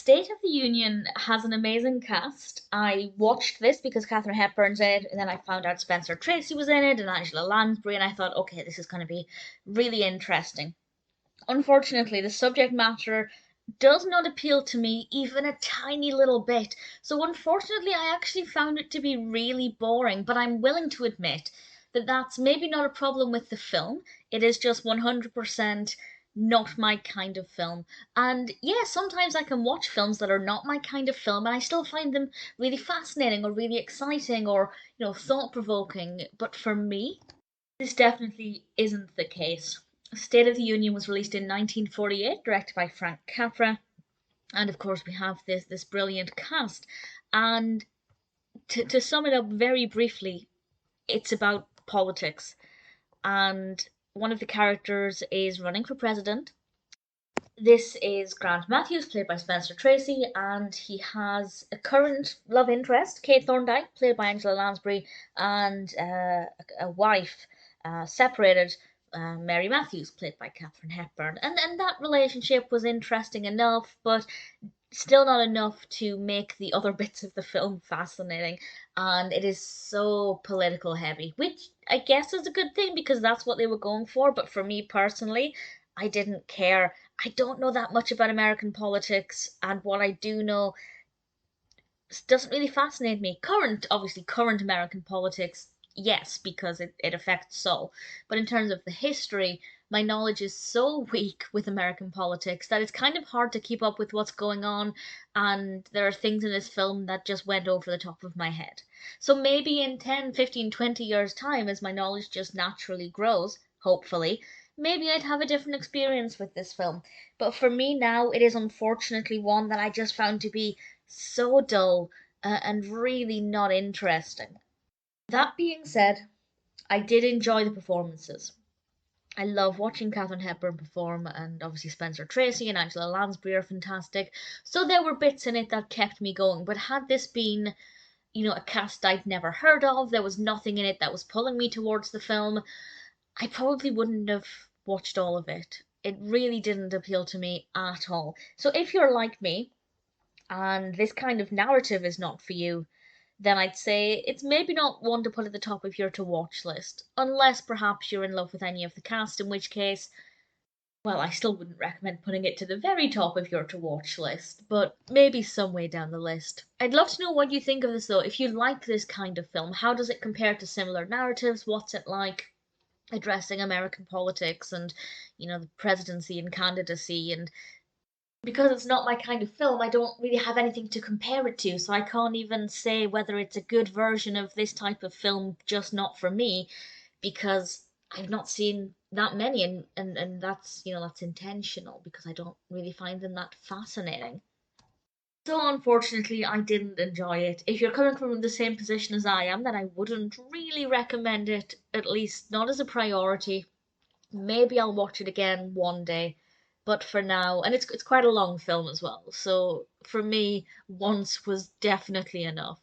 State of the Union has an amazing cast. I watched this because Katharine Hepburn's in it, and then I found out Spencer Tracy was in it and Angela Lansbury, and I thought, okay, this is going to be really interesting. Unfortunately, the subject matter does not appeal to me even a tiny little bit. So, unfortunately, I actually found it to be really boring, but I'm willing to admit that that's maybe not a problem with the film. It is just 100% not my kind of film. And yeah, sometimes I can watch films that are not my kind of film and I still find them really fascinating or really exciting or, thought provoking. But for me, this definitely isn't the case. State of the Union was released in 1948, directed by Frank Capra, and of course we have this brilliant cast. And to sum it up very briefly, it's about politics, and one of the characters is running for president. This is Grant Matthews, played by Spencer Tracy, and he has a current love interest, Kate Thorndyke, played by Angela Lansbury, and a wife, separated, Mary Matthews, played by Katharine Hepburn. And that relationship was interesting enough, but still not enough to make the other bits of the film fascinating. And it is so political heavy, which I guess is a good thing because that's what they were going for. But for me personally, I didn't care. I don't know that much about American politics, and what I do know doesn't really fascinate me. Obviously, current American politics, yes, because it affects so. But in terms of the history, my knowledge is so weak with American politics that it's kind of hard to keep up with what's going on, and there are things in this film that just went over the top of my head. So maybe in 10, 15, 20 years' time, as my knowledge just naturally grows, hopefully, maybe I'd have a different experience with this film. But for me now, it is unfortunately one that I just found to be so dull, and really not interesting. That being said, I did enjoy the performances. I love watching Katharine Hepburn perform, and obviously Spencer Tracy and Angela Lansbury are fantastic. So there were bits in it that kept me going. But had this been, a cast I'd never heard of, there was nothing in it that was pulling me towards the film, I probably wouldn't have watched all of it. It really didn't appeal to me at all. So if you're like me, and this kind of narrative is not for you, then I'd say it's maybe not one to put at the top of your to watch list, unless perhaps you're in love with any of the cast, in which case, well, I still wouldn't recommend putting it to the very top of your to watch list, but maybe some way down the list. I'd love to know what you think of this though. If you like this kind of film, how does it compare to similar narratives? What's it like addressing American politics and, the presidency and candidacy? And because it's not my kind of film, I don't really have anything to compare it to, so I can't even say whether it's a good version of this type of film, just not for me, because I've not seen that many, and that's intentional because I don't really find them that fascinating. So unfortunately, I didn't enjoy it. If you're coming from the same position as I am, then I wouldn't really recommend it, at least not as a priority. Maybe I'll watch it again one day, but for now, and it's quite a long film as well. So for me, once was definitely enough.